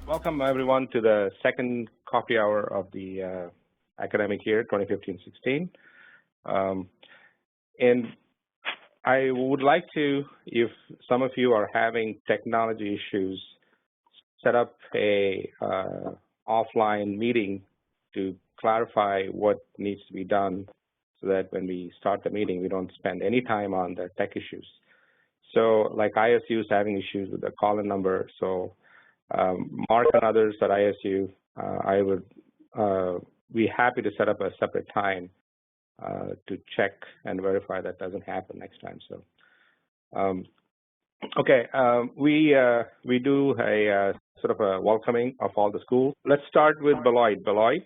Welcome, everyone, to the second coffee hour of the academic year, 2015-16. And I would like to, if some of you are having technology issues, set up a offline meeting to clarify what needs to be done so that when we start the meeting, we don't spend any time on the tech issues. So like ISU is having issues with the call-in number, so Mark and others at ISU, I would be happy to set up a separate time to check and verify that doesn't happen next time. So, okay, we do a sort of a welcoming of all the schools. Let's start with Beloit. Beloit,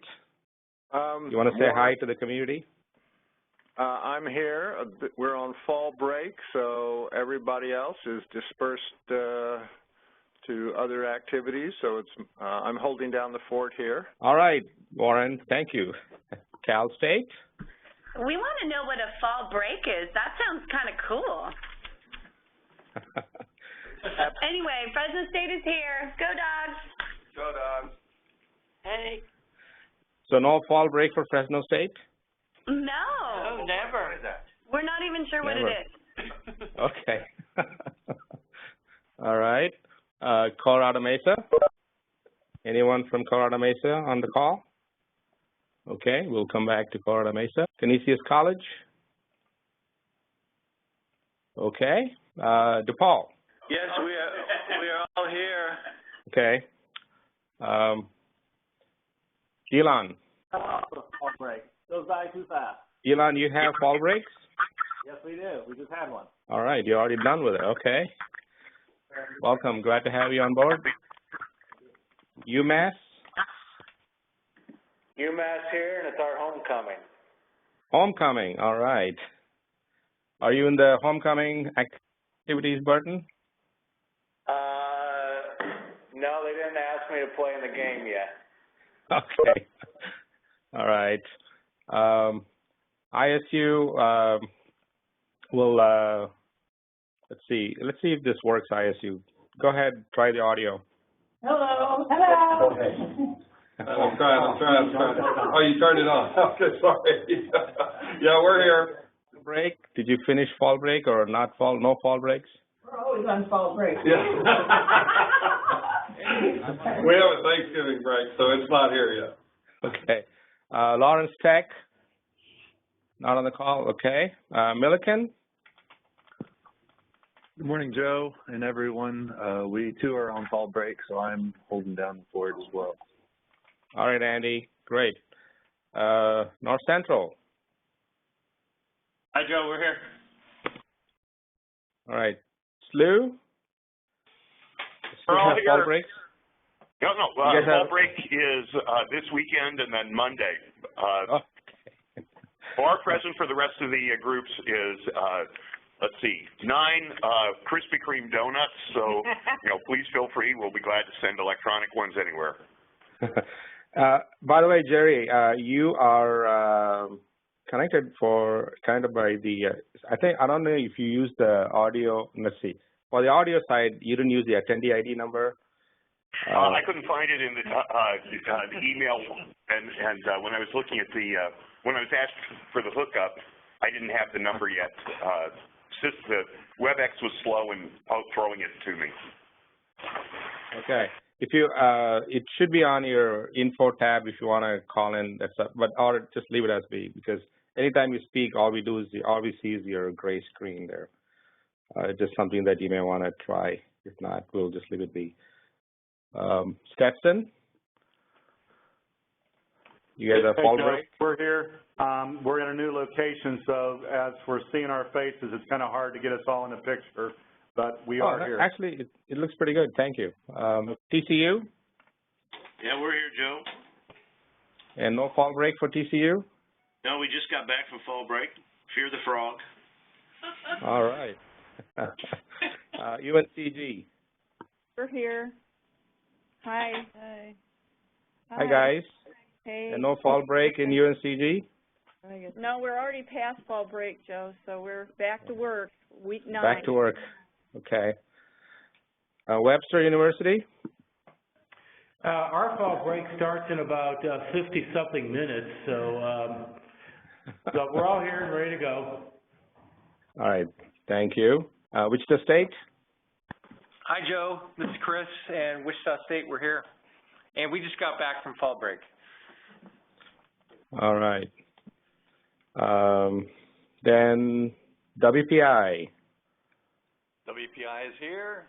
you want to say hi to the community? I'm here. We're on fall break, so everybody else is dispersed to other activities. So it's I'm holding down the fort here. All right, Warren. Thank you. Cal State. We want to know what a fall break is. That sounds kind of cool. Anyway, Fresno State is here. Go Dogs. Go Dogs. Hey. So no fall break for Fresno State? No. No, never. We're not even sure what it is. Okay. All right. Colorado Mesa. Anyone from Colorado Mesa on the call? Okay, we'll come back to Colorado Mesa. Canisius College. Okay. DePaul. Yes, we are all here. Okay. Elon. Fall break. Goes by too fast. Elon, you have fall breaks? Yes, we do. We just had one. All right, you're already done with it. Okay. Welcome. Glad to have you on board. UMass. UMass here, and it's our homecoming. Homecoming. All right. Are you in the homecoming activities, Burton? No, they didn't ask me to play in the game yet. Okay. All right. ISU will, let's see if this works, ISU. Go ahead, try the audio. Hello. Hello. Okay. I'm trying. Oh, you turned it on. Okay, sorry. Yeah, we're here. Break. Did you finish fall break or not fall? No fall breaks? We're always on fall break. Yeah. We have a Thanksgiving break, so it's not here yet. Okay. Lawrence Tech. Not on the call. Okay. Milliken. Good morning, Joe and everyone. We too are on fall break, so I'm holding down the fort as well. All right, Andy. Great. North Central. Hi, Joe. We're here. All right. SLU. We're all here. Fall breaks? No. Fall break is this weekend and then Monday. Our present for the rest of the groups is, let's see, 9 Krispy Kreme donuts. So, please feel free. We'll be glad to send electronic ones anywhere. By the way, Jerry, you are connected by the, I don't know if you use the audio, let's see. For the audio side, you didn't use the attendee ID number? I couldn't find it in the email, and when I was looking at when I was asked for the hookup, I didn't have the number yet. Since the WebEx was slow in throwing it to me. Okay. If you, it should be on your info tab if you want to call in. Or just leave it as be, because anytime you speak, all we see is your gray screen there. Just something that you may want to try. If not, we'll just leave it be. Stetson, you guys have fall break? We're here. We're in a new location, so as we're seeing our faces, it's kind of hard to get us all in the picture, but we are here. Actually, it looks pretty good. Thank you. TCU? Yeah, we're here, Joe. And no fall break for TCU? No, we just got back from fall break. Fear the frog. All right. UNCG. We're here. Hi. Hi. Hi, guys. Hey. And no fall break in UNCG? No, we're already past fall break, Joe, so we're back to work, week 9. Back to work. Okay. Webster University? Our fall break starts in about 50-something minutes, so we're all here and ready to go. All right, thank you. Wichita State? Hi, Joe. This is Chris, and Wichita State, we're here. And we just got back from fall break. All right. Then WPI. WPI is here.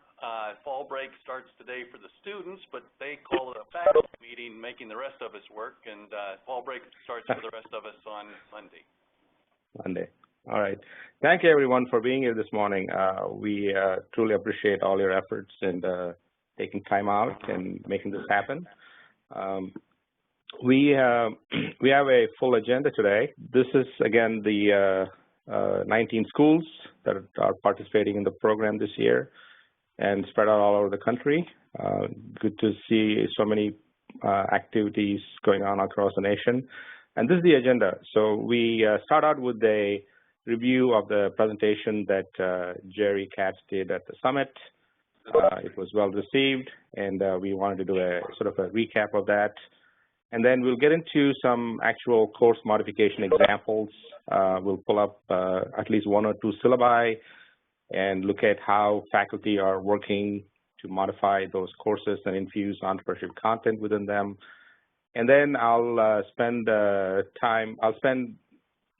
Fall break starts today for the students, but they call it a faculty meeting, making the rest of us work, and fall break starts for the rest of us on Monday. Monday. All right. Thank you, everyone, for being here this morning. We truly appreciate all your efforts and taking time out and making this happen. We have a full agenda today. This is, again, the 19 schools that are participating in the program this year and spread out all over the country. Good to see so many activities going on across the nation. And this is the agenda. So we start out with a review of the presentation that Jerry Katz did at the summit. It was well received, and we wanted to do a sort of a recap of that. And then we'll get into some actual course modification examples. We'll pull up at least one or two syllabi and look at how faculty are working to modify those courses and infuse entrepreneurship content within them. And then I'll spend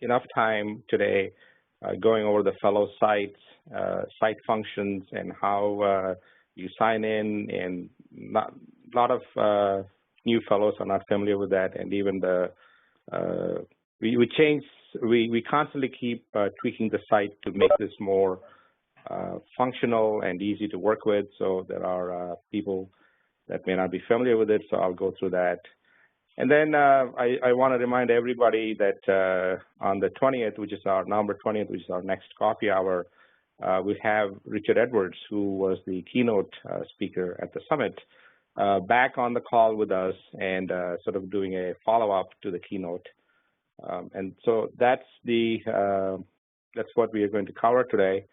enough time today going over the fellow sites, site functions, and how you sign in. And a lot of new fellows are not familiar with that, and even we constantly keep tweaking the site to make this more functional and easy to work with. So there are people that may not be familiar with it, so I'll go through that. And then I want to remind everybody that on the 20th, which is November 20th, which is our next coffee hour, we have Richard Edwards, who was the keynote speaker at the summit, back on the call with us and sort of doing a follow-up to the keynote. And so that's what we are going to cover today.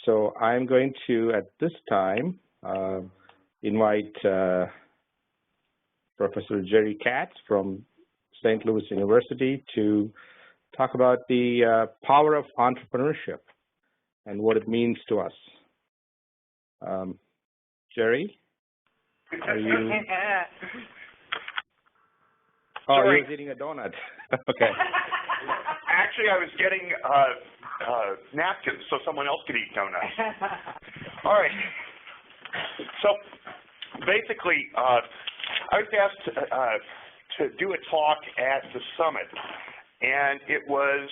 So I'm going to, at this time, invite Professor Jerry Katz from St. Louis University to talk about the power of entrepreneurship and what it means to us. Jerry, are you? Oh, Sorry. you're eating a donut. Okay. Actually, I was getting napkins so someone else could eat donuts. All right. So basically, I was asked to do a talk at the summit, and it was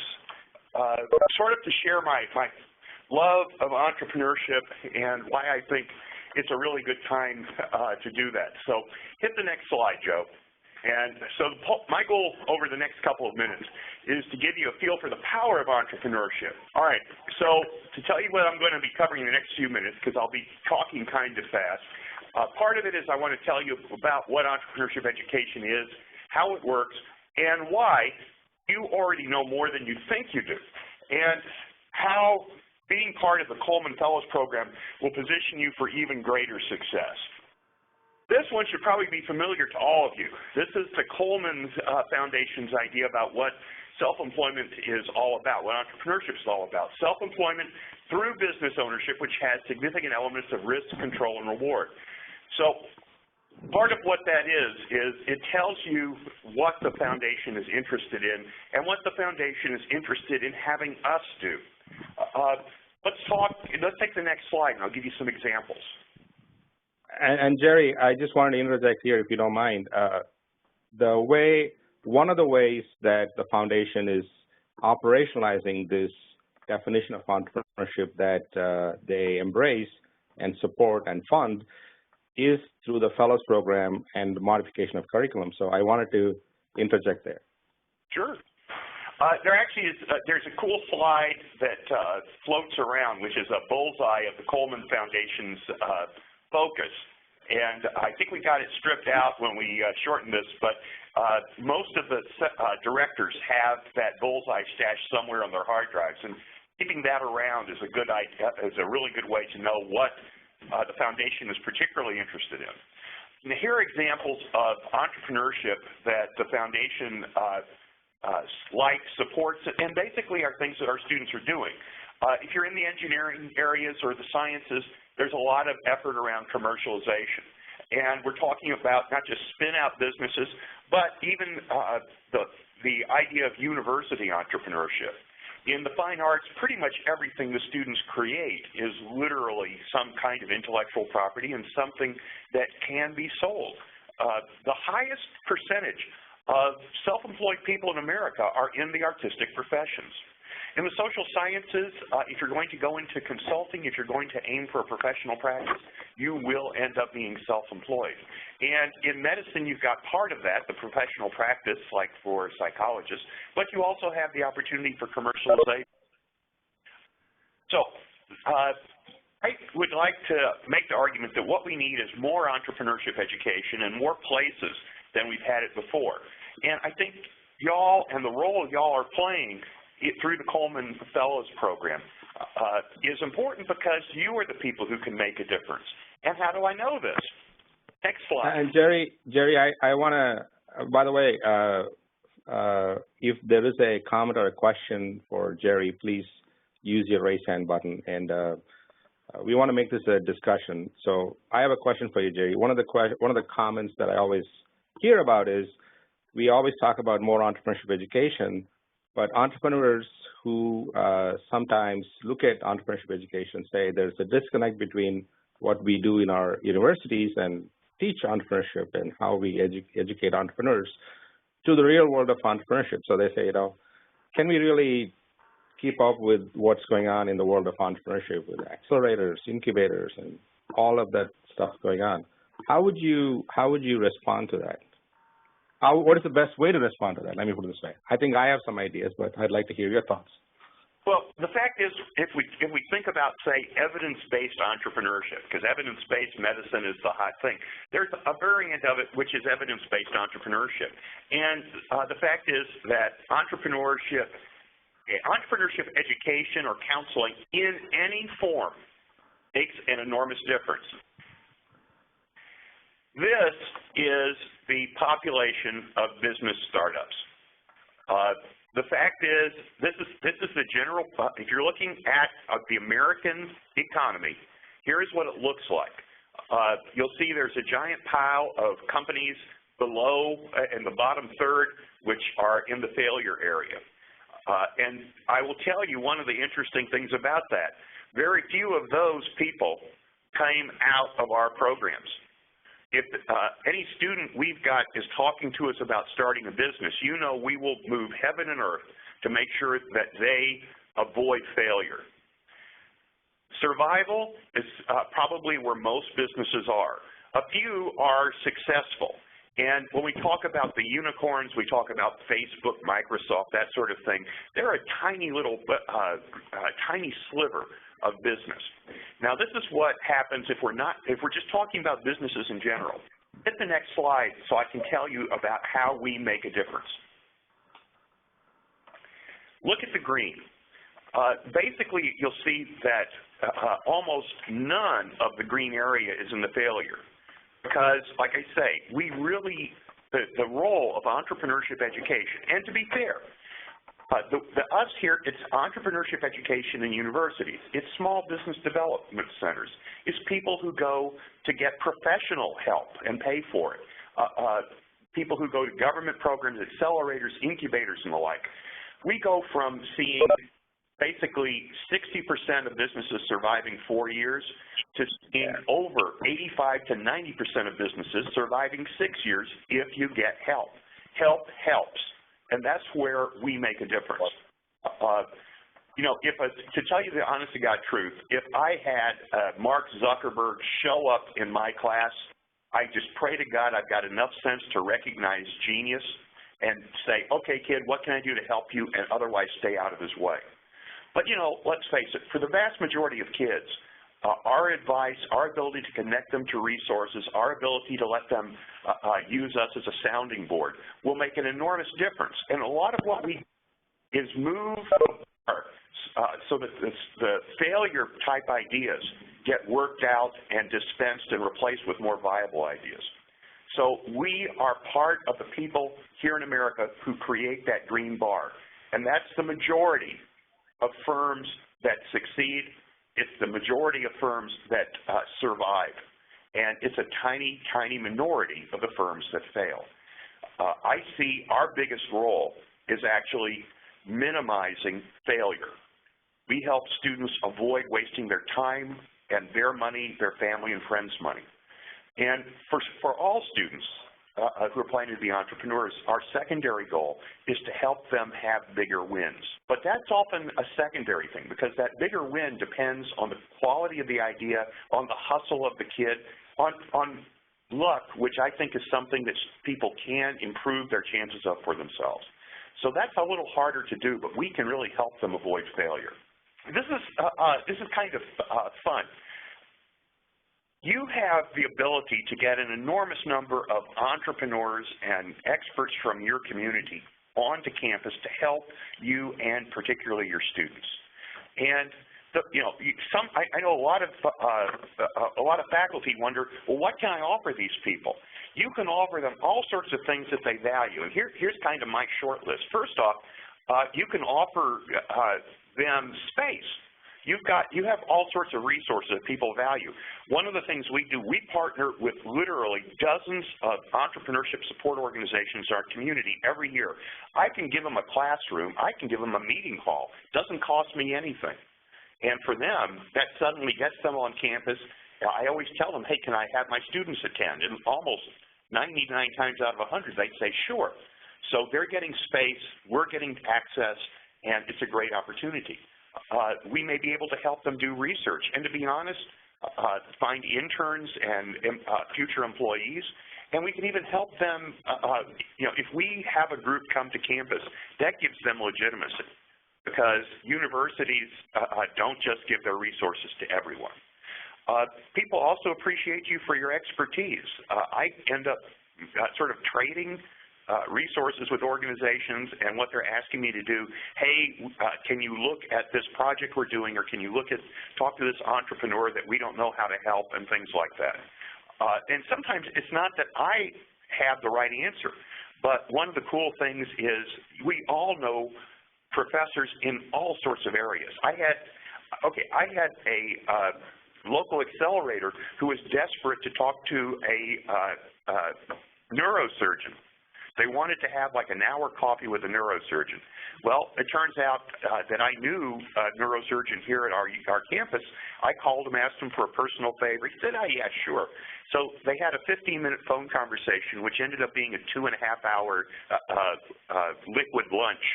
sort of to share my love of entrepreneurship and why I think it's a really good time to do that. So hit the next slide, Joe. And so my goal over the next couple of minutes is to give you a feel for the power of entrepreneurship. All right, so to tell you what I'm going to be covering in the next few minutes, because I'll be talking kind of fast, part of it is I want to tell you about what entrepreneurship education is, how it works, and why you already know more than you think you do, and how being part of the Coleman Fellows Program will position you for even greater success. This one should probably be familiar to all of you. This is the Coleman Foundation's idea about what self-employment is all about, what entrepreneurship is all about. Self-employment through business ownership, which has significant elements of risk, control, and reward. So part of what that is it tells you what the foundation is interested in and what the foundation is interested in having us do. Let's take the next slide, and I'll give you some examples. And Jerry, I just wanted to interject here, if you don't mind. One of the ways that the foundation is operationalizing this definition of entrepreneurship that they embrace and support and fund is through the Fellows Program and the modification of curriculum. So I wanted to interject there. Sure. There actually is, there's a cool slide that floats around, which is a bullseye of the Coleman Foundation's focus. And I think we got it stripped out when we shortened this, but most of the directors have that bullseye stashed somewhere on their hard drives. And keeping that around is a good idea, is a really good way to know what the foundation is particularly interested in. And here are examples of entrepreneurship that the foundation likes, supports, and basically are things that our students are doing. If you're in the engineering areas or the sciences, there's a lot of effort around commercialization. And we're talking about not just spin-out businesses, but even the idea of university entrepreneurship. In the fine arts, pretty much everything the students create is literally some kind of intellectual property and something that can be sold. The highest percentage of self-employed people in America are in the artistic professions. In the social sciences, if you're going to go into consulting, if you're going to aim for a professional practice, you will end up being self-employed. And in medicine, you've got part of that, the professional practice, like for psychologists, but you also have the opportunity for commercialization. So, I would like to make the argument that what we need is more entrepreneurship education in more places than we've had it before. And I think y'all and the role y'all are playing through the Coleman Fellows Program is important because you are the people who can make a difference. And how do I know this? Next slide. And Jerry, I want to, by the way, if there is a comment or a question for Jerry, please use your raise hand button. And we want to make this a discussion. So I have a question for you, Jerry. One of the comments that I always hear about is we always talk about more entrepreneurship education, but entrepreneurs who sometimes look at entrepreneurship education say there's a disconnect between what we do in our universities and teach entrepreneurship and how we educate entrepreneurs to the real world of entrepreneurship. So they say, can we really keep up with what's going on in the world of entrepreneurship with accelerators, incubators, and all of that stuff going on? How would you respond to that? What is the best way to respond to that? Let me put it this way. I think I have some ideas, but I'd like to hear your thoughts. Well, the fact is, if we think about, say, evidence-based entrepreneurship, because evidence-based medicine is the hot thing, there's a variant of it which is evidence-based entrepreneurship. And the fact is that entrepreneurship education or counseling in any form makes an enormous difference. This is the population of business startups. The fact is, this is the general, if you're looking at the American economy, here's what it looks like. You'll see there's a giant pile of companies below in the bottom third, which are in the failure area. And I will tell you one of the interesting things about that. Very few of those people came out of our programs. If any student we've got is talking to us about starting a business, you know we will move heaven and earth to make sure that they avoid failure. Survival is probably where most businesses are. A few are successful. And when we talk about the unicorns, we talk about Facebook, Microsoft, that sort of thing. They're a tiny little, tiny sliver of business. Now, this is what happens if we're just talking about businesses in general. Hit the next slide so I can tell you about how we make a difference. Look at the green. Basically, you'll see that almost none of the green area is in the failure. Because, like I say, we really, the role of entrepreneurship education, and to be fair, us here, it's entrepreneurship education in universities. It's small business development centers. It's people who go to get professional help and pay for it. People who go to government programs, accelerators, incubators, and the like. We go from seeing basically 60% of businesses surviving 4 years to seeing over 85 to 90% of businesses surviving 6 years if you get help. Help helps. And that's where we make a difference. You know, to tell you the honest to God truth, if I had Mark Zuckerberg show up in my class, I just pray to God I've got enough sense to recognize genius and say, okay, kid, what can I do to help you, and otherwise stay out of his way. But, you know, let's face it, for the vast majority of kids, our advice, our ability to connect them to resources, our ability to let them use us as a sounding board will make an enormous difference. And a lot of what we do is move so that the failure type ideas get worked out and dispensed and replaced with more viable ideas. So we are part of the people here in America who create that green bar. And that's the majority of firms that succeed. It's the majority of firms that survive. And it's a tiny, tiny minority of the firms that fail. I see our biggest role is actually minimizing failure. We help students avoid wasting their time and their money, their family and friends' money. And for all students who are planning to be entrepreneurs, our secondary goal is to help them have bigger wins. But that's often a secondary thing because that bigger win depends on the quality of the idea, on the hustle of the kid, on luck, which I think is something that people can improve their chances of for themselves. So that's a little harder to do, but we can really help them avoid failure. This is kind of fun. You have the ability to get an enormous number of entrepreneurs and experts from your community onto campus to help you and particularly your students. And I know a lot of faculty wonder, well, what can I offer these people? You can offer them all sorts of things that they value, and here's kind of my short list. First off, you can offer them space. You have all sorts of resources that people value. One of the things we do, we partner with literally dozens of entrepreneurship support organizations in our community every year. I can give them a classroom. I can give them a meeting hall. It doesn't cost me anything. And for them, that suddenly gets them on campus. I always tell them, hey, can I have my students attend? And almost 99 times out of 100, they'd say, sure. So they're getting space, we're getting access, and it's a great opportunity. We may be able to help them do research. And to be honest, find interns and future employees. And we can even help them, if we have a group come to campus, that gives them legitimacy. Because universities don't just give their resources to everyone. People also appreciate you for your expertise. I end up sort of trading resources with organizations, and what they're asking me to do, hey, can you look at this project we're doing, or can you talk to this entrepreneur that we don't know how to help, and things like that. And sometimes it's not that I have the right answer, but one of the cool things is we all know professors in all sorts of areas. I had a local accelerator who was desperate to talk to a neurosurgeon. They wanted to have like an hour coffee with a neurosurgeon. Well, it turns out that I knew a neurosurgeon here at our campus. I called him, asked him for a personal favor. He said, oh, yeah, sure. So they had a 15-minute phone conversation, which ended up being a 2.5-hour liquid lunch.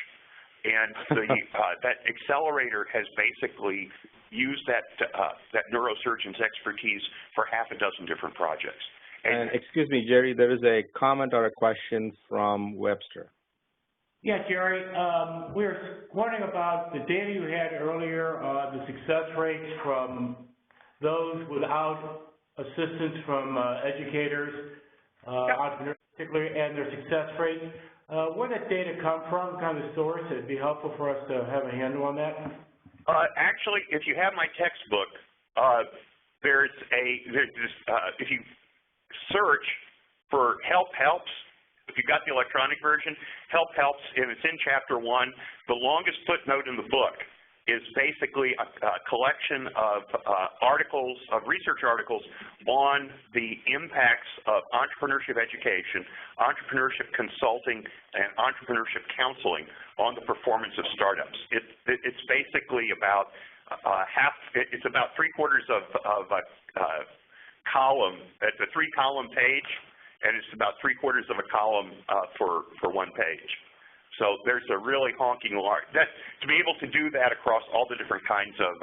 And that accelerator has basically used that neurosurgeon's expertise for half a dozen different projects. And excuse me, Jerry, there is a comment or a question from Webster. Yeah, Jerry, we were wondering about the data you had earlier, the success rates from those without assistance from educators, entrepreneurs particularly, and their success rates. Where did that data come from, what kind of source? It'd be helpful for us to have a handle on that. Actually, if you have my textbook, if you search for Help Helps, if you've got the electronic version, Help Helps, and it's in Chapter 1. The longest footnote in the book is basically a collection of research articles on the impacts of entrepreneurship education, entrepreneurship consulting, and entrepreneurship counseling on the performance of startups. It's basically about it's about 3/4 of a column. It's a 3-column page, and it's about 3/4 of a column for one page. So there's a really honking large, to be able to do that across all the different kinds of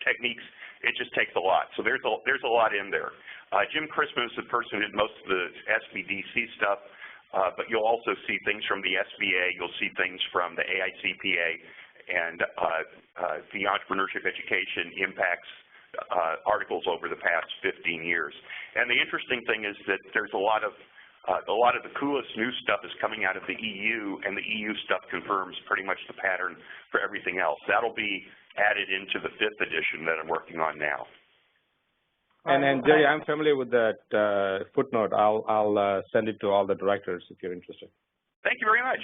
techniques, it just takes a lot. So there's a lot in there. Jim Christman is the person who did most of the SBDC stuff, but you'll also see things from the SBA, you'll see things from the AICPA, and the entrepreneurship education impacts articles over the past 15 years. And the interesting thing is that there's a lot of the coolest new stuff is coming out of the EU, and the EU stuff confirms pretty much the pattern for everything else. That'll be added into the 5th edition that I'm working on now. And Jerry, I'm familiar with that footnote. I'll send it to all the directors if you're interested. Thank you very much.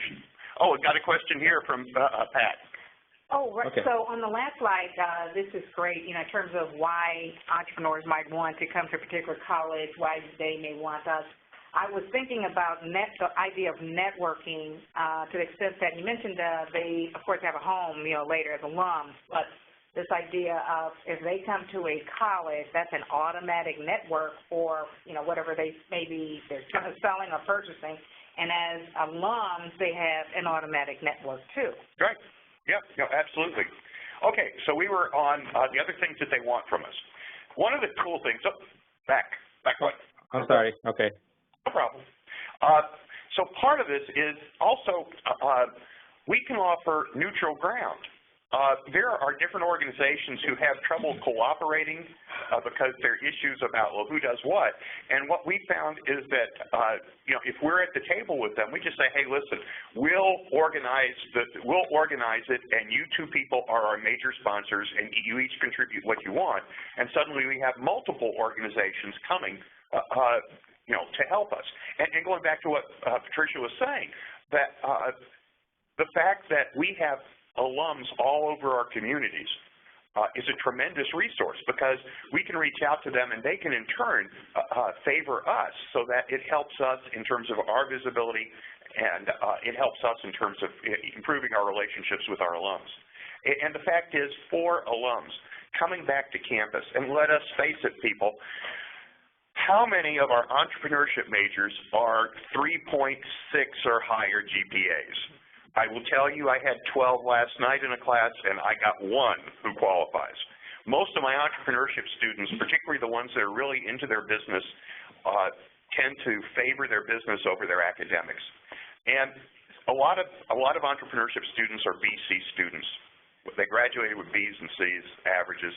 Oh, we've got a question here from Pat. Oh, right. Okay. So on the last slide, this is great, in terms of why entrepreneurs might want to come to a particular college, why they may want us. I was thinking about the idea of networking to the extent that you mentioned they, of course, have a home, later as alums, but this idea of if they come to a college, that's an automatic network for, whatever they maybe they're selling or purchasing, and as alums, they have an automatic network too. Right. Yep, absolutely. Okay, so we were on the other things that they want from us. One of the cool things, back what? I'm sorry, okay. No problem. So part of this is also we can offer neutral ground. There are different organizations who have trouble cooperating because there are issues about, well, who does what. And what we found is that, if we're at the table with them, we just say, hey, listen, we'll organize it, and you two people are our major sponsors, and you each contribute what you want. And suddenly we have multiple organizations coming, to help us. And going back to what Patricia was saying, that the fact that we have alums all over our communities is a tremendous resource, because we can reach out to them and they can in turn favor us, so that it helps us in terms of our visibility, and it helps us in terms of improving our relationships with our alums. And the fact is, for alums coming back to campus, and let us face it, people, how many of our entrepreneurship majors are 3.6 or higher GPAs? I will tell you, I had 12 last night in a class, and I got one who qualifies. Most of my entrepreneurship students, particularly the ones that are really into their business, tend to favor their business over their academics. And a lot of entrepreneurship students are BC students. They graduated with B's and C's averages.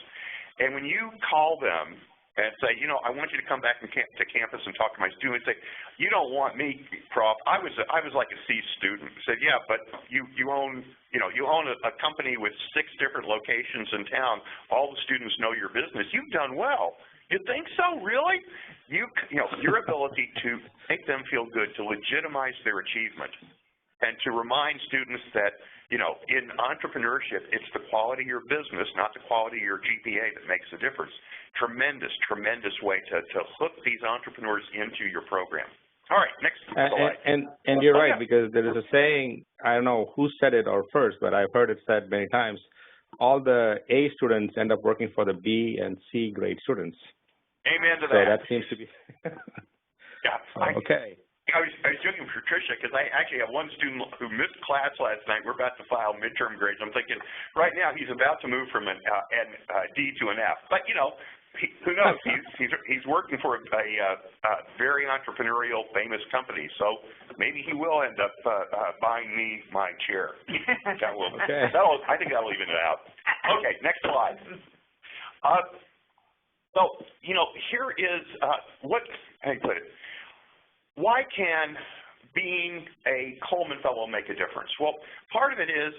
And when you call them and say, I want you to come back to campus and talk to my students, say, you don't want me, Prof. I was like a C student. I said, yeah, but you own a company with 6 different locations in town. All the students know your business. You've done well. You think so, really? Your ability to make them feel good, to legitimize their achievement, and to remind students that, in entrepreneurship, it's the quality of your business, not the quality of your GPA, that makes a difference. Tremendous way to hook these entrepreneurs into your program. All right, next slide. And you're right, because there is a saying, I don't know who said it or first, but I've heard it said many times, all the A students end up working for the B and C grade students. Amen to that. So that seems to be... Yeah. Okay. I was joking with Patricia, because I actually have one student who missed class last night. We're about to file midterm grades. I'm thinking, right now he's about to move from an D to an F. But, who knows? He's working for a very entrepreneurial, famous company. So maybe he will end up buying me my chair. I think that'll even it out. Okay, next slide. So, here is how do you put it? Why can being a Coleman Fellow make a difference? Well, part of it is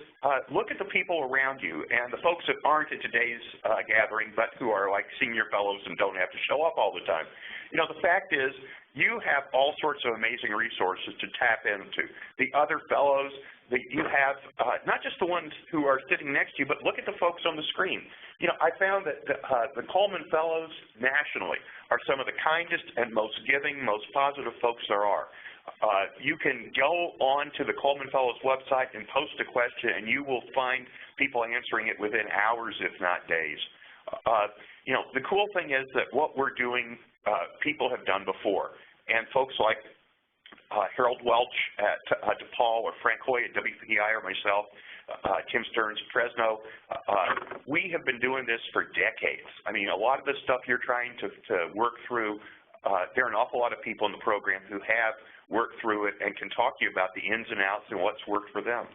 look at the people around you, and the folks that aren't at today's gathering, but who are like senior fellows and don't have to show up all the time. The fact is, you have all sorts of amazing resources to tap into. The other fellows that you have, not just the ones who are sitting next to you, but look at the folks on the screen. I found that the Coleman Fellows nationally are some of the kindest and most giving, most positive folks there are. You can go on to the Coleman Fellows website and post a question, and you will find people answering it within hours, if not days. The cool thing is that what we're doing, people have done before, and folks like Harold Welch at DePaul, or Frank Hoy at WPI, or myself, Tim Stearns at Fresno, we have been doing this for decades. I mean, a lot of the stuff you're trying to work through, there are an awful lot of people in the program who have worked through it and can talk to you about the ins and outs and what's worked for them.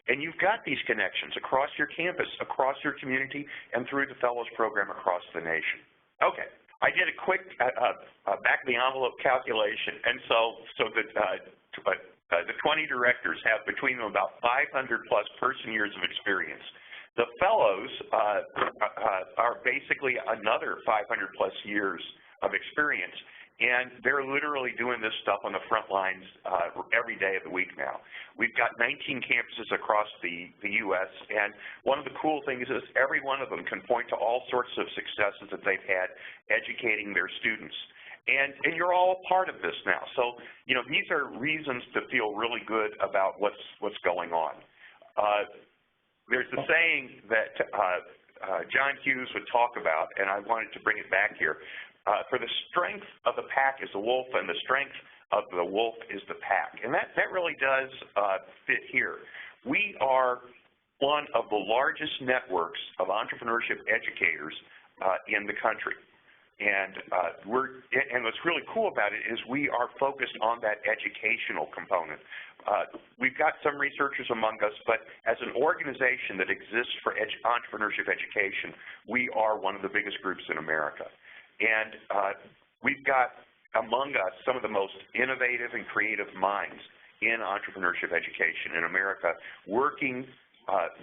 And you've got these connections across your campus, across your community, and through the Fellows Program across the nation. Okay. I did a quick back-of-the-envelope calculation, and so the 20 directors have between them about 500-plus person years of experience. The fellows are basically another 500-plus years of experience, and they're literally doing this stuff on the front lines every day of the week now. We've got 19 campuses across the U.S., and one of the cool things is every one of them can point to all sorts of successes that they've had educating their students. And you're all a part of this now. So, you know, these are reasons to feel really good about what's going on. There's a saying that John Hughes would talk about, and I wanted to bring it back here. For the strength of the pack is the wolf, and the strength of the wolf is the pack. And that really does fit here. We are one of the largest networks of entrepreneurship educators in the country. And what's really cool about it is we are focused on that educational component. We've got some researchers among us, but as an organization that exists for entrepreneurship education, we are one of the biggest groups in America. And we've got among us some of the most innovative and creative minds in entrepreneurship education in America, working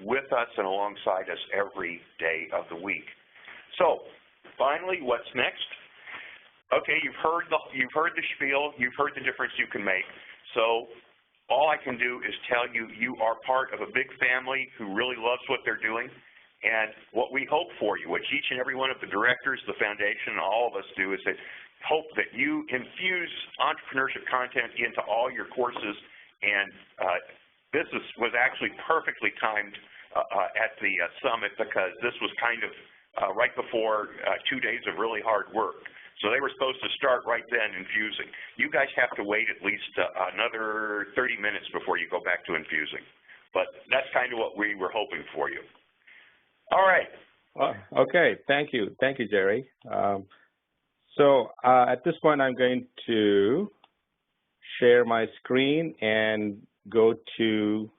with us and alongside us every day of the week. So, finally, what's next? Okay, you've heard the spiel, you've heard the difference you can make. So, all I can do is tell you, you are part of a big family who really loves what they're doing. And what we hope for you, which each and every one of the directors, the foundation, and all of us do, is that hope that you infuse entrepreneurship content into all your courses. And this was actually perfectly timed at the summit, because this was kind of right before 2 days of really hard work. So they were supposed to start right then infusing. You guys have to wait at least another 30 minutes before you go back to infusing. But that's kind of what we were hoping for you. All right. Okay. Thank you. Thank you, Jerry. So at this point, I'm going to share my screen and go to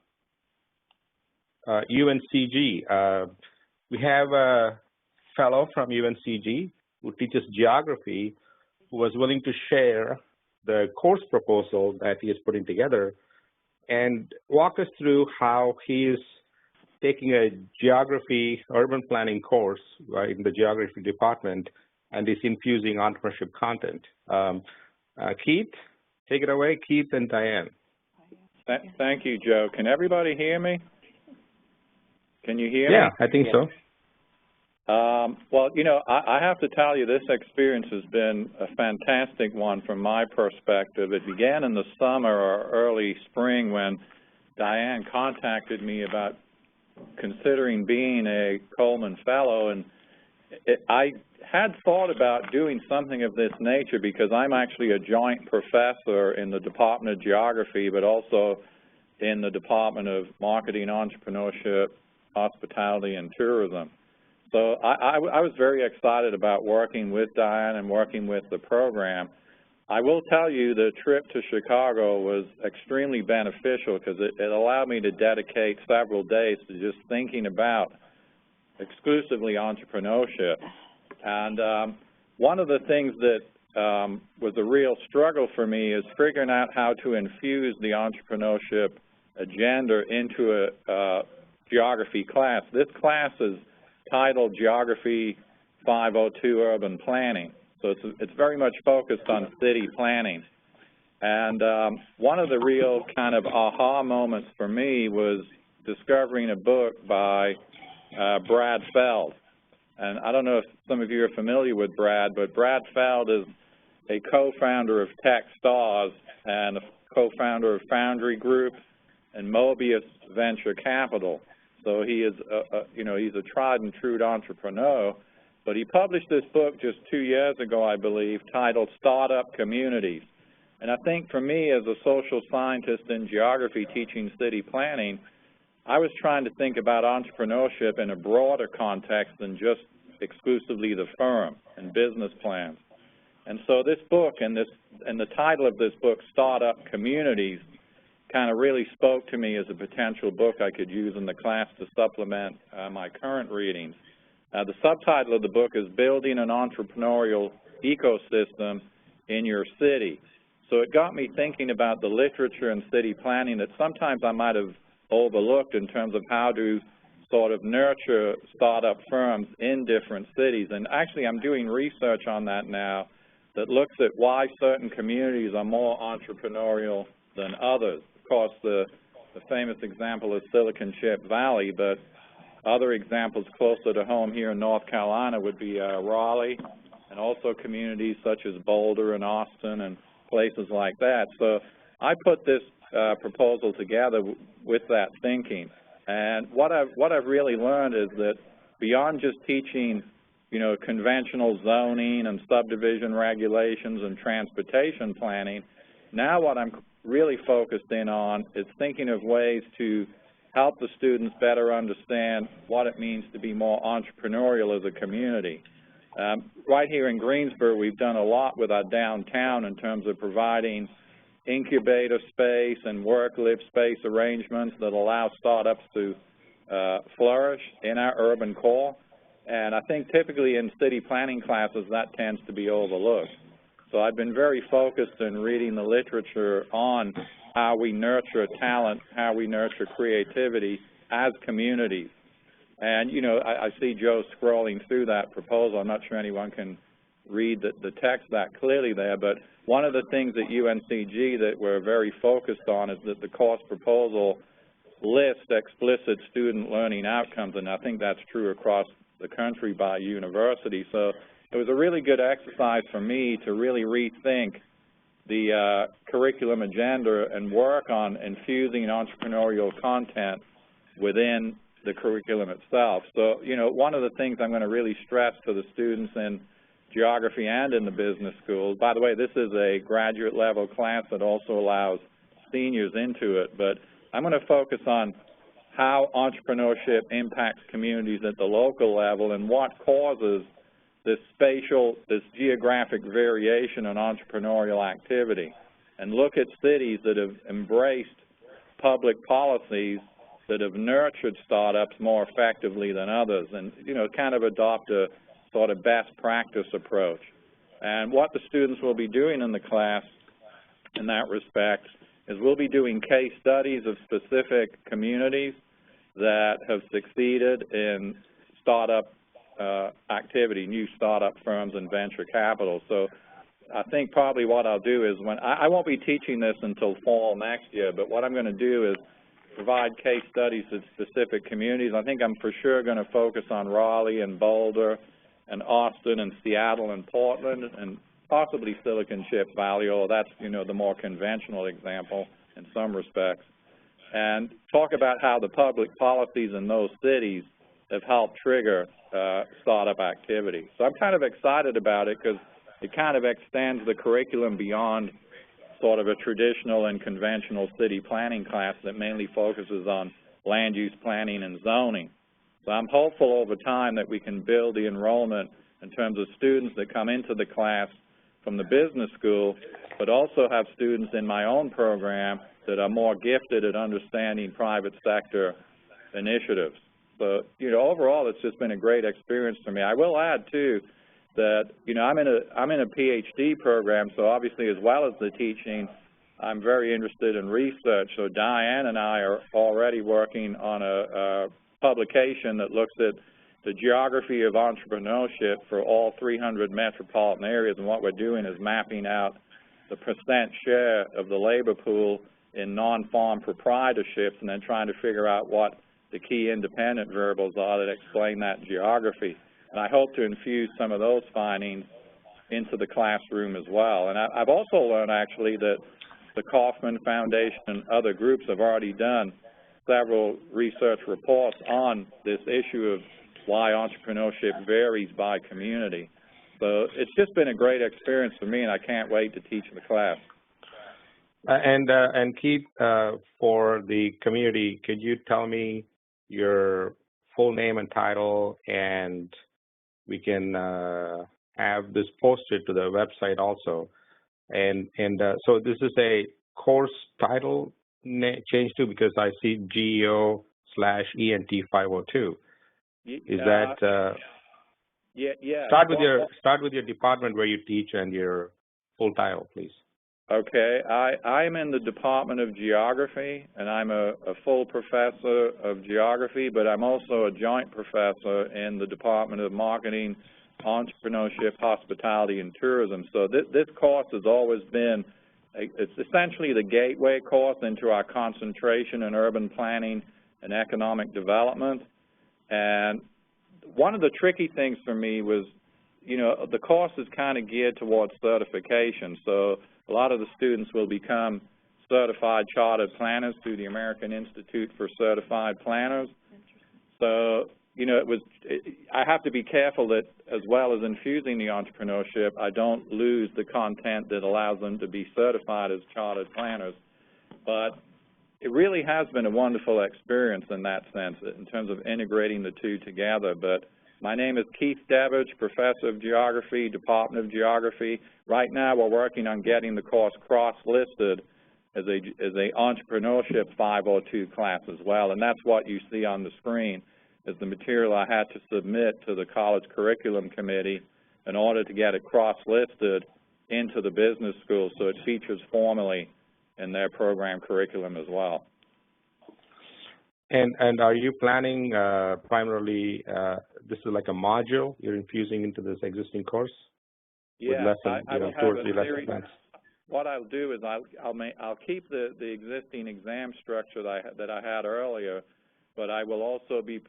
UNCG. We have a fellow from UNCG who teaches geography, who was willing to share the course proposal that he is putting together and walk us through how he is taking a geography urban planning course in the geography department and is infusing entrepreneurship content. Keith, take it away. Keith and Diane. Thank you, Joe. Can everybody hear me? Can you hear me? Yeah, I think so. Well, you know, I have to tell you, this experience has been a fantastic one from my perspective. It began in the summer or early spring when Diane contacted me about considering being a Coleman Fellow, and I had thought about doing something of this nature because I'm actually a joint professor in the Department of Geography, but also in the Department of Marketing, Entrepreneurship, Hospitality, and Tourism. So I was very excited about working with Diane and working with the program. I will tell you the trip to Chicago was extremely beneficial because it allowed me to dedicate several days to just thinking about exclusively entrepreneurship. And one of the things that was a real struggle for me is figuring out how to infuse the entrepreneurship agenda into a geography class. This class is titled Geography 502 Urban Planning. So it's very much focused on city planning. And one of the real kind of aha moments for me was discovering a book by Brad Feld. And I don't know if some of you are familiar with Brad, but Brad Feld is a co-founder of TechStars and a co-founder of Foundry Group and Mobius Venture Capital. So he is, he's a tried and true entrepreneur. But he published this book just 2 years ago, I believe, titled Startup Communities. And I think for me as a social scientist in geography teaching city planning, I was trying to think about entrepreneurship in a broader context than just exclusively the firm and business plans. And so this book and the title of this book, Startup Communities, kind of really spoke to me as a potential book I could use in the class to supplement my current readings. The subtitle of the book is Building an Entrepreneurial Ecosystem in Your City. So it got me thinking about the literature in city planning that sometimes I might have overlooked in terms of how do sort of nurture startup firms in different cities. And actually, I'm doing research on that now that looks at why certain communities are more entrepreneurial than others. Of course, the famous example is Silicon Chip Valley, but other examples closer to home here in North Carolina would be Raleigh, and also communities such as Boulder and Austin and places like that. So I put this proposal together with that thinking. And what I've really learned is that beyond just teaching, you know, conventional zoning and subdivision regulations and transportation planning, now what I'm really focused in on is thinking of ways to help the students better understand what it means to be more entrepreneurial as a community. Right here in Greensboro, we've done a lot with our downtown in terms of providing incubator space and work-live space arrangements that allow startups to flourish in our urban core. And I think typically in city planning classes, that tends to be overlooked. So I've been very focused in reading the literature on how we nurture talent, how we nurture creativity as communities. And, you know, I see Joe scrolling through that proposal. I'm not sure anyone can read the text that clearly there, but one of the things at UNCG that we're very focused on is that the course proposal lists explicit student learning outcomes, and I think that's true across the country by university. So it was a really good exercise for me to really rethink the curriculum agenda and work on infusing entrepreneurial content within the curriculum itself. So, you know, one of the things I'm going to really stress to the students in geography and in the business schools, by the way, this is a graduate level class that also allows seniors into it, but I'm going to focus on how entrepreneurship impacts communities at the local level and what causes this geographic variation in entrepreneurial activity, and look at cities that have embraced public policies that have nurtured startups more effectively than others, and, you know, kind of adopt a sort of best practice approach. And what the students will be doing in the class in that respect is we'll be doing case studies of specific communities that have succeeded in startup activity, new startup firms and venture capital. So I think probably what I'll do is I won't be teaching this until fall next year, but what I'm going to do is provide case studies of specific communities. I think I'm for sure going to focus on Raleigh and Boulder and Austin and Seattle and Portland and possibly Silicon Chip Valley, although that's, you know, the more conventional example in some respects, and talk about how the public policies in those cities have helped trigger startup activity. So I'm kind of excited about it because it kind of extends the curriculum beyond sort of a traditional and conventional city planning class that mainly focuses on land use planning and zoning. So I'm hopeful over time that we can build the enrollment in terms of students that come into the class from the business school, but also have students in my own program that are more gifted at understanding private sector initiatives. So, you know, overall, it's just been a great experience for me. I will add, too, that, you know, I'm in a PhD program, so obviously as well as the teaching, I'm very interested in research. So Diane and I are already working on a publication that looks at the geography of entrepreneurship for all 300 metropolitan areas, and what we're doing is mapping out the percent share of the labor pool in non-farm proprietorships and then trying to figure out what the key independent variables are that explain that geography. And I hope to infuse some of those findings into the classroom as well. And I've also learned, actually, that the Kauffman Foundation and other groups have already done several research reports on this issue of why entrepreneurship varies by community. So it's just been a great experience for me, and I can't wait to teach the class. And Keith, for the community, could you tell me your full name and title, and we can have this posted to the website also. And so this is a course title change too, because I see GEO/ENT 502. Is that yeah? Start with your department where you teach and your full title, please. Okay, I'm in the Department of Geography, and I'm a full professor of geography, but I'm also a joint professor in the Department of Marketing, Entrepreneurship, Hospitality, and Tourism. So this course has always been, it's essentially the gateway course into our concentration in urban planning and economic development. And one of the tricky things for me was, you know, the course is kind of geared towards certification. So a lot of the students will become certified chartered planners through the American Institute for Certified Planners. So, you know, I have to be careful that as well as infusing the entrepreneurship, I don't lose the content that allows them to be certified as chartered planners. But it really has been a wonderful experience in that sense, in terms of integrating the two together. But my name is Keith Debbage, Professor of Geography, Department of Geography. Right now we're working on getting the course cross-listed as a Entrepreneurship 502 class as well, and that's what you see on the screen is the material I had to submit to the College Curriculum Committee in order to get it cross-listed into the business school so it features formally in their program curriculum as well. And are you planning primarily, this is like a module you're infusing into this existing course? Yeah, with lesson, I will towards have the a lesson series. plans? What I'll do is I'll keep the existing exam structure that I had earlier, but I will also be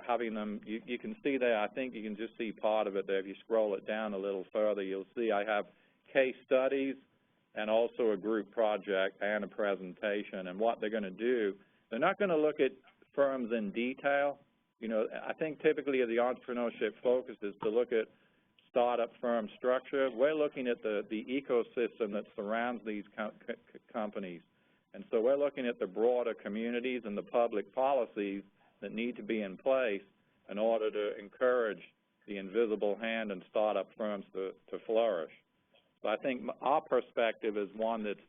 having them. You can see there. I think you can just see part of it there. If you scroll it down a little further, you'll see I have case studies and also a group project and a presentation. And what they're going to do, they're not going to look at firms in detail. You know, I think typically the entrepreneurship focus is to look at startup firm structure. We're looking at the ecosystem that surrounds these companies. And so we're looking at the broader communities and the public policies that need to be in place in order to encourage the invisible hand and startup firms to flourish. So I think our perspective is one that's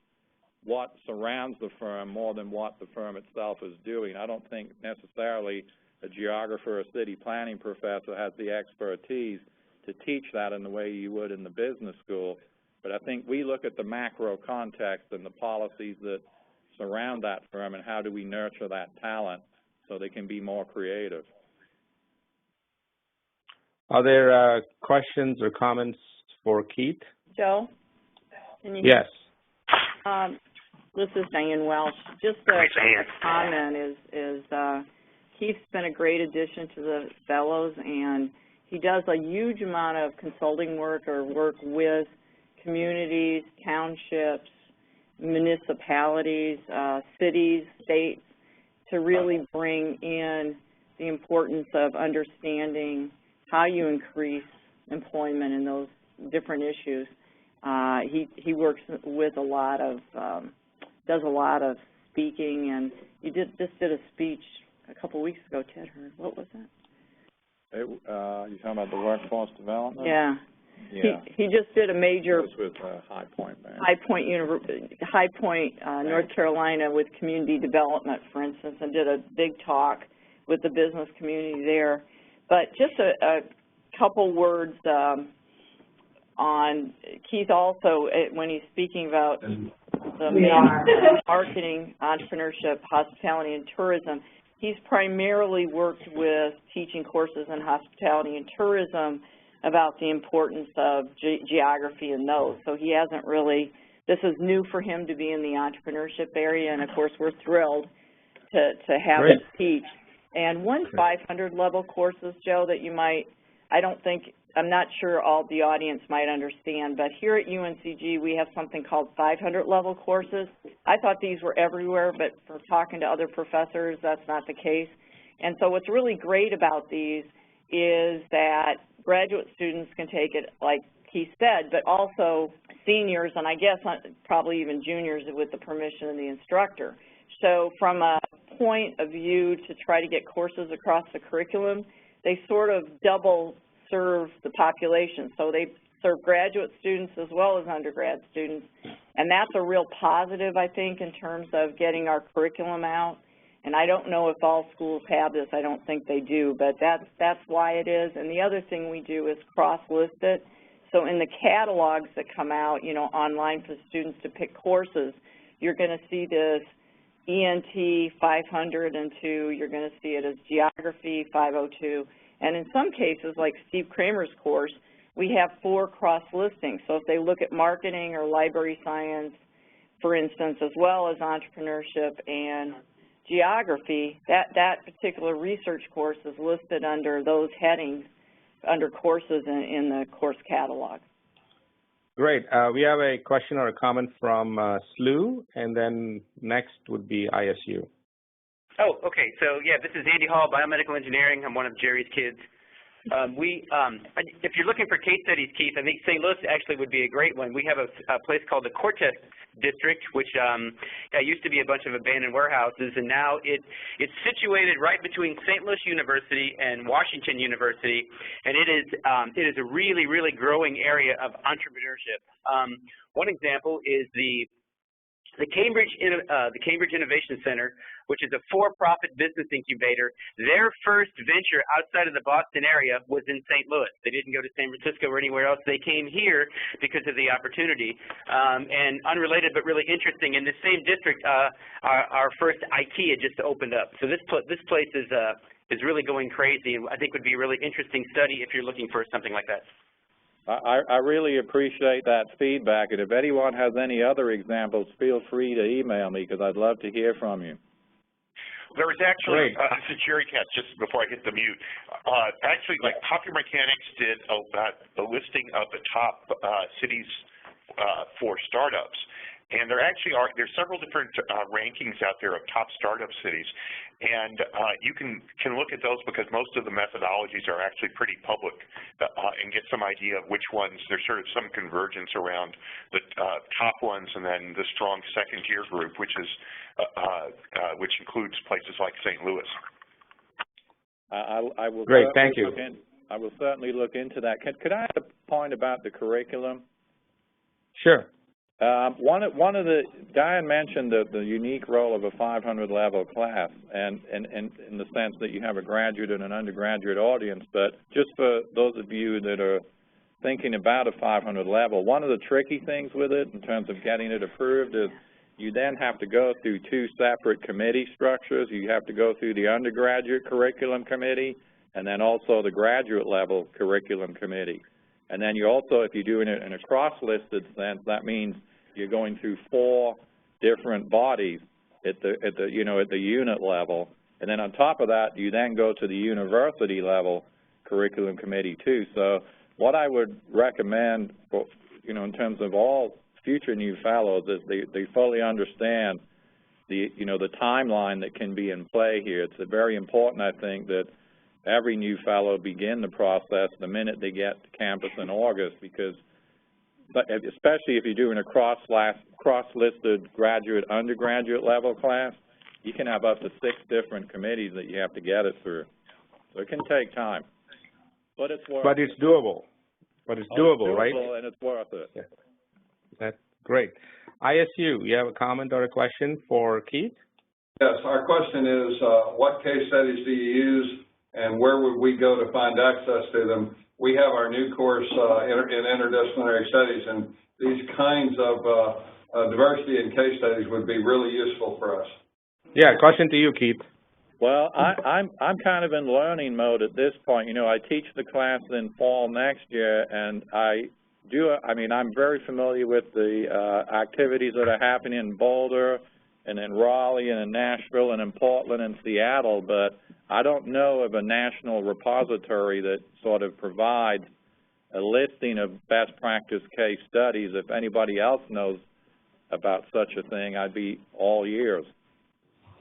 what surrounds the firm more than what the firm itself is doing. I don't think necessarily a geographer or city planning professor has the expertise to teach that in the way you would in the business school, but I think we look at the macro context and the policies that surround that firm and how do we nurture that talent so they can be more creative. Are there questions or comments for Keith? Joe? Can you Yes. This is Diane Welsh. Just a comment is Keith's been a great addition to the fellows, and he does a huge amount of consulting work or work with communities, townships, municipalities, cities, states, to really bring in the importance of understanding how you increase employment in those different issues. He works with a lot of, does a lot of speaking, and you just did a speech a couple weeks ago, Ted heard. What was that? You talking about the workforce development? Yeah. Yeah. He just did a major. It was with High Point Bank. High Point, North Carolina, with community development, for instance, and did a big talk with the business community there. But just a couple words on Keith also, when he's speaking about the marketing, entrepreneurship, hospitality, and tourism. He's primarily worked with teaching courses in hospitality and tourism about the importance of geography and those. So he hasn't really, this is new for him to be in the entrepreneurship area, and of course we're thrilled to have him teach. And one 500 level courses, Joe, that you might, I'm not sure all the audience might understand, but here at UNCG we have something called 500 level courses. I thought these were everywhere, but for talking to other professors, that's not the case. And so what's really great about these is that graduate students can take it, like he said, but also seniors, and I guess probably even juniors with the permission of the instructor. So from a point of view to try to get courses across the curriculum, they sort of double serve the population. So they serve graduate students as well as undergrad students, and that's a real positive, I think, in terms of getting our curriculum out. And I don't know if all schools have this. I don't think they do, but that's why it is. And the other thing we do is cross-list it. So in the catalogs that come out, you know, online for students to pick courses, you're going to see this ENT 502, you're going to see it as Geography 502, and in some cases, like Steve Kramer's course, we have 4 cross-listings. So if they look at marketing or library science, for instance, as well as entrepreneurship and geography, that particular research course is listed under those headings, under courses in the course catalog. Great. We have a question or a comment from SLU, and then next would be ISU. Oh, okay. So, yeah, this is Andy Hall, Biomedical Engineering. I'm one of Jerry's kids. If you're looking for case studies, Keith, I think St. Louis actually would be a great one. We have a place called the Cortez District, which used to be a bunch of abandoned warehouses, and now it's situated right between St. Louis University and Washington University, and it is a really, really growing area of entrepreneurship. One example is the Cambridge Innovation Center, which is a for-profit business incubator. Their first venture outside of the Boston area was in St. Louis. They didn't go to San Francisco or anywhere else. They came here because of the opportunity. And unrelated but really interesting, in the same district, our first IKEA just opened up. So this place is really going crazy, and I think would be a really interesting study if you're looking for something like that. I really appreciate that feedback, and if anyone has any other examples, feel free to email me because I'd love to hear from you. There was actually, this is Jerry Katz, just before I hit the mute. Actually, like Popular Mechanics did a listing of the top cities for startups. And there's several different rankings out there of top startup cities. And you can look at those because most of the methodologies are actually pretty public and get some idea of which ones, there's sort of some convergence around the top ones and then the strong second-tier group, which includes places like St. Louis. I will Great, thank you. I will certainly look into that. Could I have a point about the curriculum? Sure. One of the, Diane mentioned the unique role of a 500 level class, and in the sense that you have a graduate and an undergraduate audience, but just for those of you that are thinking about a 500 level, one of the tricky things with it in terms of getting it approved is you then have to go through 2 separate committee structures. You have to go through the undergraduate curriculum committee and then also the graduate level curriculum committee. And then you also, if you're doing it in a cross-listed sense, that means you're going through 4 different bodies at the unit level, and then on top of that, you then go to the university level curriculum committee too. So what I would recommend, for, in terms of all future new fellows, is they fully understand the timeline that can be in play here. It's very important, I think, that every new fellow begin the process the minute they get to campus in August, because especially if you're doing a cross-listed graduate, undergraduate level class, you can have up to 6 different committees that you have to get it through. So it can take time, but it's worth it. But it's doable. But it's doable, right? And it's worth it. Yeah. That's great. ISU, you have a comment or a question for Keith? Yes, our question is, what case studies do you use, and where would we go to find access to them? We have our new course in interdisciplinary studies, and these kinds of diversity in case studies would be really useful for us. Yeah, question to you, Keith. Well, I'm kind of in learning mode at this point. I teach the class in fall next year, and I'm very familiar with the activities that are happening in Boulder and in Raleigh and in Nashville and in Portland and Seattle, but I don't know of a national repository that sort of provides a listing of best practice case studies. If anybody else knows about such a thing, I'd be all ears.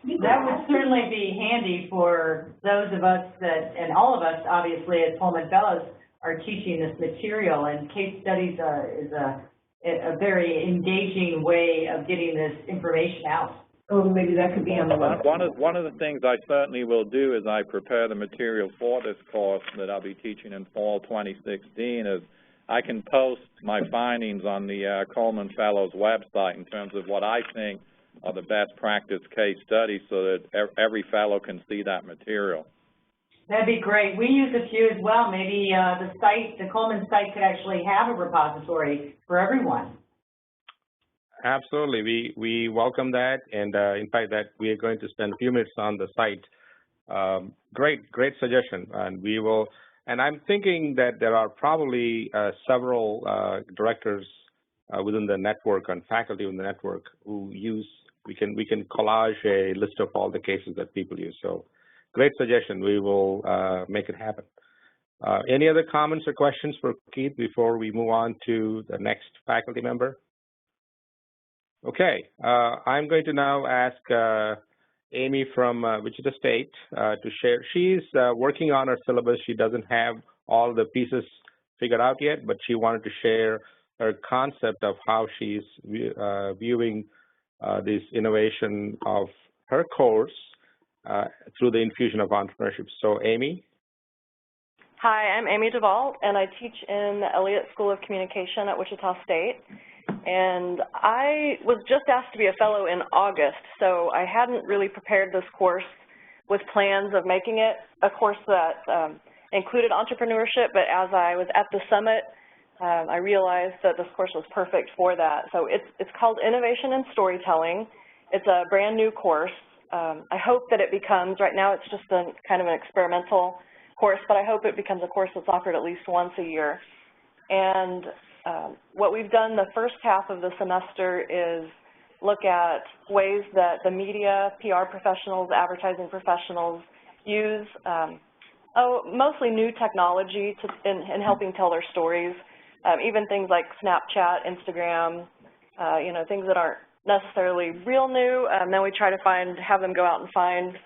That would certainly be handy for those of us that, and all of us, obviously, as Pullman Fellows, are teaching this material, and case studies is a very engaging way of getting this information out. Oh, maybe that could be on the website. One of the things I certainly will do as I prepare the material for this course that I'll be teaching in fall 2016 is I can post my findings on the Coleman Fellows website in terms of what I think are the best practice case studies so that every fellow can see that material. That'd be great. We use a few as well. Maybe the Coleman site could actually have a repository for everyone. Absolutely. We welcome that, and in fact, that we are going to spend a few minutes on the site. Great suggestion, and we will. And I'm thinking that there are probably several directors within the network and faculty in the network who use. We can collage a list of all the cases that people use. So, great suggestion. We will make it happen. Any other comments or questions for Keith before we move on to the next faculty member? Okay, I'm going to now ask Amy from Wichita State to share. She's working on her syllabus. She doesn't have all the pieces figured out yet, but she wanted to share her concept of how she's viewing this innovation of her course through the infusion of entrepreneurship. So, Amy? Hi, I'm Amy Duvall, and I teach in the Elliott School of Communication at Wichita State. And I was just asked to be a fellow in August, so I hadn't really prepared this course with plans of making it a course that included entrepreneurship, but as I was at the summit, I realized that this course was perfect for that. So it's called Innovation in Storytelling. It's a brand new course. I hope that it becomes, right now it's just kind of an experimental course, but I hope it becomes a course that's offered at least once a year. And what we've done the first half of the semester is look at ways that the media, PR professionals, advertising professionals use mostly new technology in helping tell their stories, even things like Snapchat, Instagram, things that aren't necessarily real new. Then we try to have them go out and find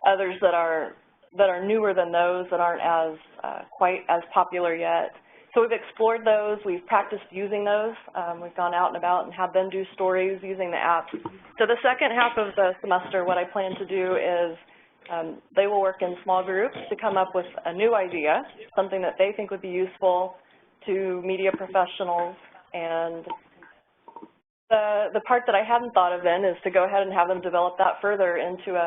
others that are newer than those, that aren't as quite as popular yet. So we've explored those. We've practiced using those. We've gone out and about and had them do stories using the app. So the second half of the semester, what I plan to do is they will work in small groups to come up with a new idea, something that they think would be useful to media professionals. And the part that I hadn't thought of then is to go ahead and have them develop that further into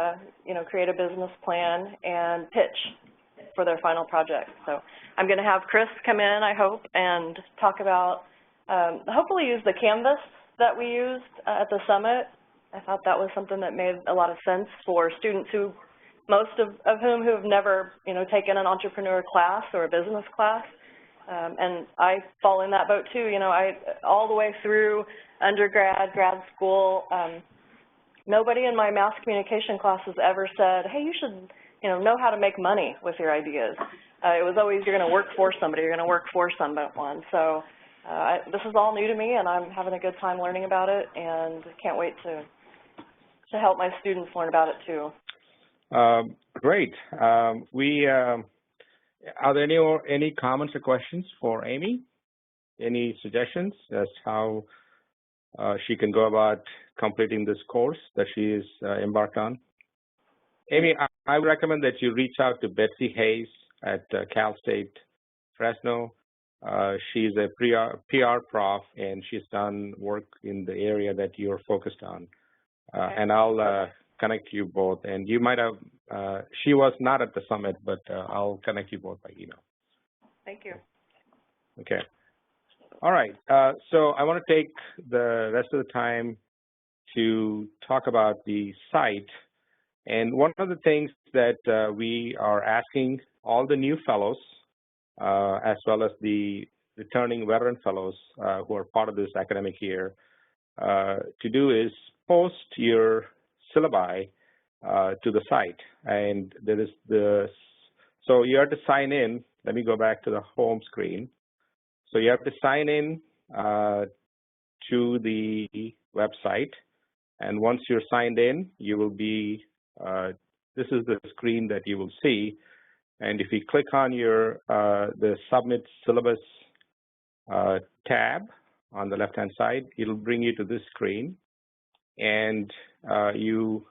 create a business plan and pitch for their final project. So I'm going to have Chris come in, I hope, and talk about, hopefully use the canvas that we used at the summit. I thought that was something that made a lot of sense for students who, most of whom who have never, taken an entrepreneur class or a business class. And I fall in that boat too. All the way through undergrad, grad school, nobody in my mass communication class has ever said, hey, you should know how to make money with your ideas. It was always, you're going to work for somebody, you're going to work for someone. So this is all new to me, and I'm having a good time learning about it, and can't wait to help my students learn about it too. Great. Are there any comments or questions for Amy? Any suggestions as how she can go about completing this course that she is embarked on? Amy, I would recommend that you reach out to Betsy Hayes at Cal State Fresno. She's a PR prof, and she's done work in the area that you're focused on. And I'll connect you both. And you might have, she was not at the summit, but I'll connect you both by email. Thank you. Okay. All right. So I want to take the rest of the time to talk about the site. And one of the things that we are asking all the new fellows, as well as the returning veteran fellows who are part of this academic year, to do is post your syllabi to the site. And there is so you have to sign in. Let me go back to the home screen. So you have to sign in to the website. And once you're signed in, you will be, this is the screen that you will see. And if you click on the Submit Syllabus tab on the left-hand side, it'll bring you to this screen. And you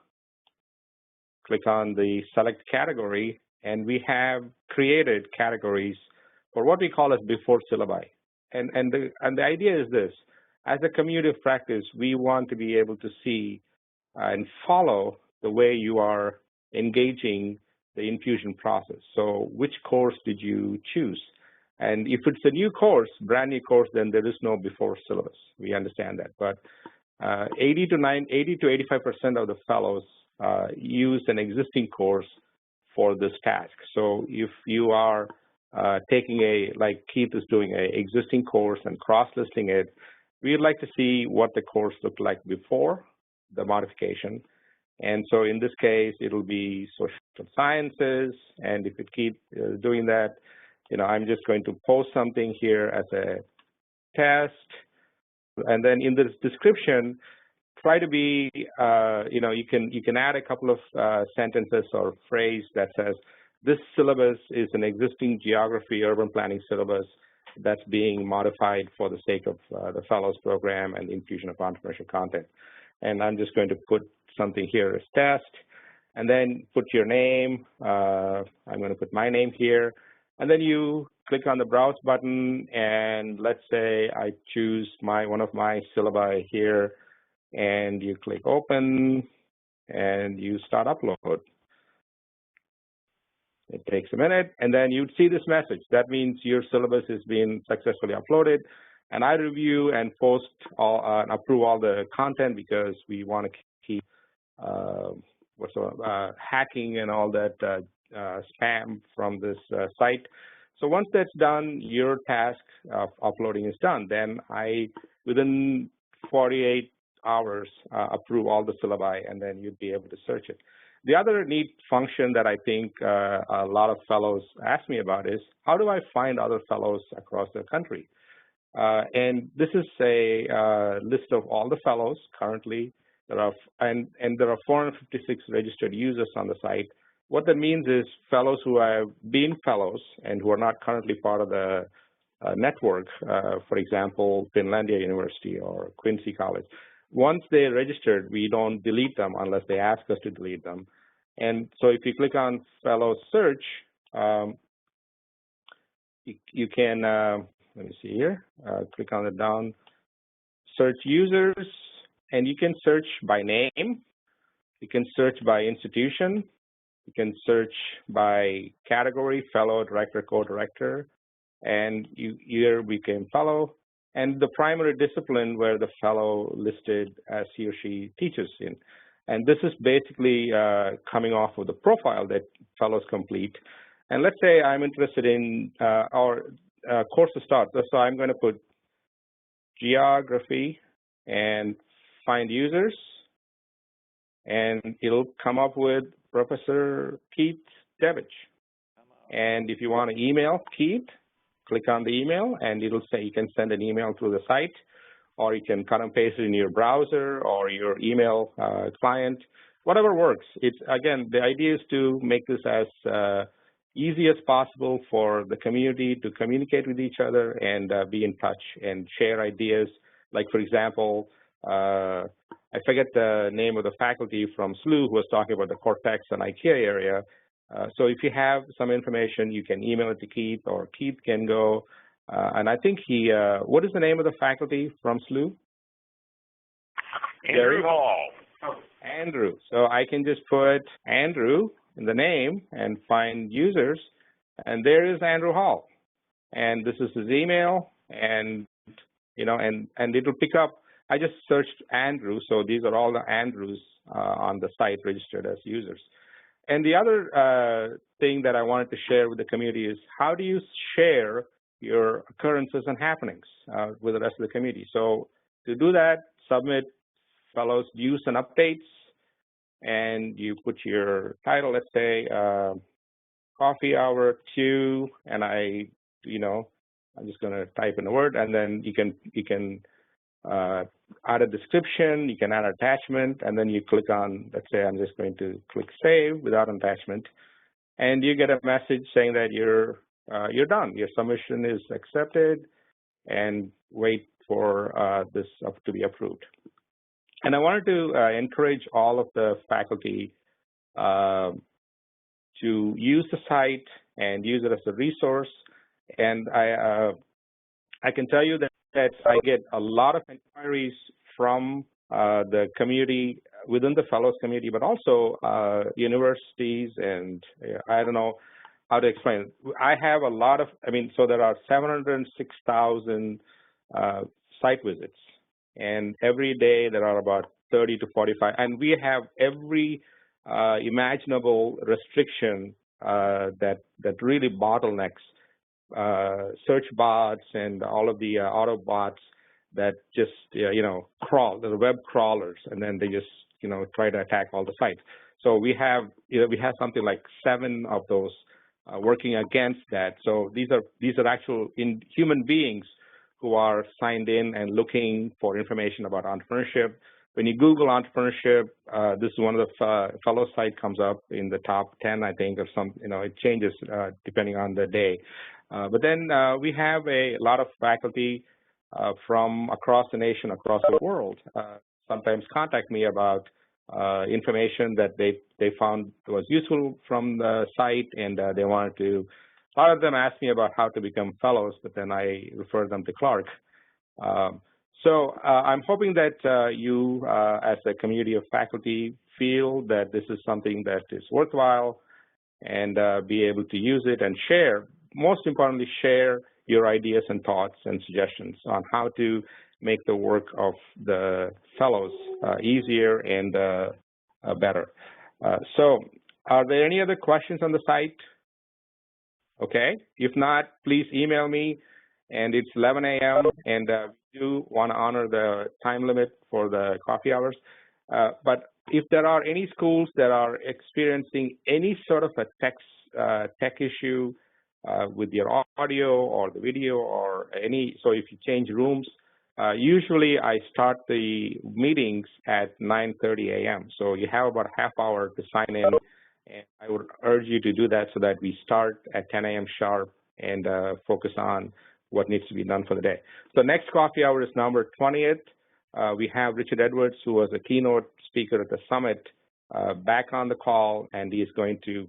click on the Select Category, and we have created categories for what we call as before syllabi. And the idea is this: as a community of practice, we want to be able to see and follow the way you are engaging the infusion process. So which course did you choose? And if it's a new course, brand new course, then there is no before syllabus. We understand that. But 80 to 85% of the fellows use an existing course for this task. So if you are taking like Keith is doing an existing course and cross-listing it, we'd like to see what the course looked like before the modification. And so in this case, it'll be social sciences. And if it keeps doing that, I'm just going to post something here as a test. And then in this description, try to be, you can add a couple of sentences or phrase that says, this syllabus is an existing geography urban planning syllabus that's being modified for the sake of the fellows program and the infusion of entrepreneurship content. And I'm just going to put something here as test, and then put your name. I'm going to put my name here. And then you click on the browse button, and let's say I choose one of my syllabi here, and you click open, and you start upload. It takes a minute, and then you'd see this message. That means your syllabus is being successfully uploaded, and I review and post and approve all the content because we want to keep hacking and all that spam from this site. So once that's done, your task of uploading is done. Then within 48 hours, approve all the syllabi, and then you'd be able to search it. The other neat function that I think a lot of fellows ask me about is, how do I find other fellows across the country? And this is a list of all the fellows currently. There are 456 registered users on the site. What that means is fellows who have been fellows and who are not currently part of the network, for example, Finlandia University or Quincy College. Once they're registered, we don't delete them unless they ask us to delete them. And so if you click on fellow search, you can, let me see here, click on the down, search users, and you can search by name, you can search by institution, you can search by category, fellow, director, co-director, and here became fellow, and the primary discipline where the fellow listed as he or she teaches in. And this is basically coming off of the profile that fellows complete. And let's say I'm interested in our course to start. So I'm going to put geography and find users, and it'll come up with Professor Keith Devich. And if you want to email Keith, click on the email, and it'll say you can send an email through the site, or you can cut and paste it in your browser or your email client, whatever works. It's, again, the idea is to make this as easy as possible for the community to communicate with each other and be in touch and share ideas. Like, for example, I forget the name of the faculty from SLU who was talking about the Cortex and IKEA area. So if you have some information, you can email it to Keith, or Keith can go. And I think what is the name of the faculty from SLU? Andrew Hall. Oh, Andrew. So I can just put Andrew in the name and find users, and there is Andrew Hall. And this is his email, and and it'll pick up. I just searched Andrew, so these are all the Andrews on the site registered as users. And the other thing that I wanted to share with the community is, how do you share your occurrences and happenings with the rest of the community? So to do that, submit fellows views and updates, and you put your title, let's say COFFE Hour 2, and I'm just going to type in a word, and then you can add a description, you can add an attachment, and then you click on, let's say I'm just going to click save without an attachment, and you get a message saying that you're done. Your submission is accepted, and wait for this to be approved. And I wanted to encourage all of the faculty to use the site and use it as a resource. And I can tell you that I get a lot of inquiries from the community within the fellows community, but also universities, and I don't know how to explain it. I have a lot of, so there are 706,000 site visits, and every day there are about 30 to 45, and we have every imaginable restriction that really bottlenecks search bots and all of the auto bots that just crawl, the web crawlers, and then they just try to attack all the sites. So we have something like 7 of those working against that. So these are actual human beings who are signed in and looking for information about entrepreneurship. When you Google entrepreneurship, this is one of the fellow site comes up in the top 10, I think, or some, it changes depending on the day. But then we have a lot of faculty from across the nation, across the world, sometimes contact me about information that they found was useful from the site, and they wanted to. A lot of them asked me about how to become fellows, but then I refer them to Clark. So I'm hoping that you, as a community of faculty, feel that this is something that is worthwhile, and be able to use it and share. Most importantly, share your ideas and thoughts and suggestions on how to make the work of the fellows easier and better. So are there any other questions on the site? Okay. If not, please email me. And it's 11 a.m. and we do want to honor the time limit for the coffee hours. But if there are any schools that are experiencing any sort of a tech issue with your audio or the video or any, so if you change rooms, usually I start the meetings at 9:30 a.m. So you have about a half hour to sign in, and I would urge you to do that so that we start at 10 a.m. sharp and focus on what needs to be done for the day. So next coffee hour is November 20th. We have Richard Edwards, who was a keynote speaker at the summit, back on the call, and he's going to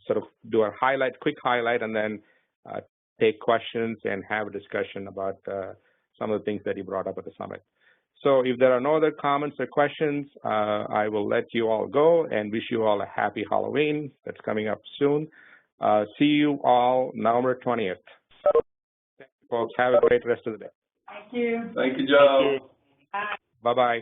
sort of do a quick highlight, and then take questions and have a discussion about some of the things that he brought up at the summit. So if there are no other comments or questions, I will let you all go and wish you all a happy Halloween that's coming up soon. See you all November 20th. Thank you, folks. Have a great rest of the day. Thank you. Thank you, Joe. Bye. Bye-bye.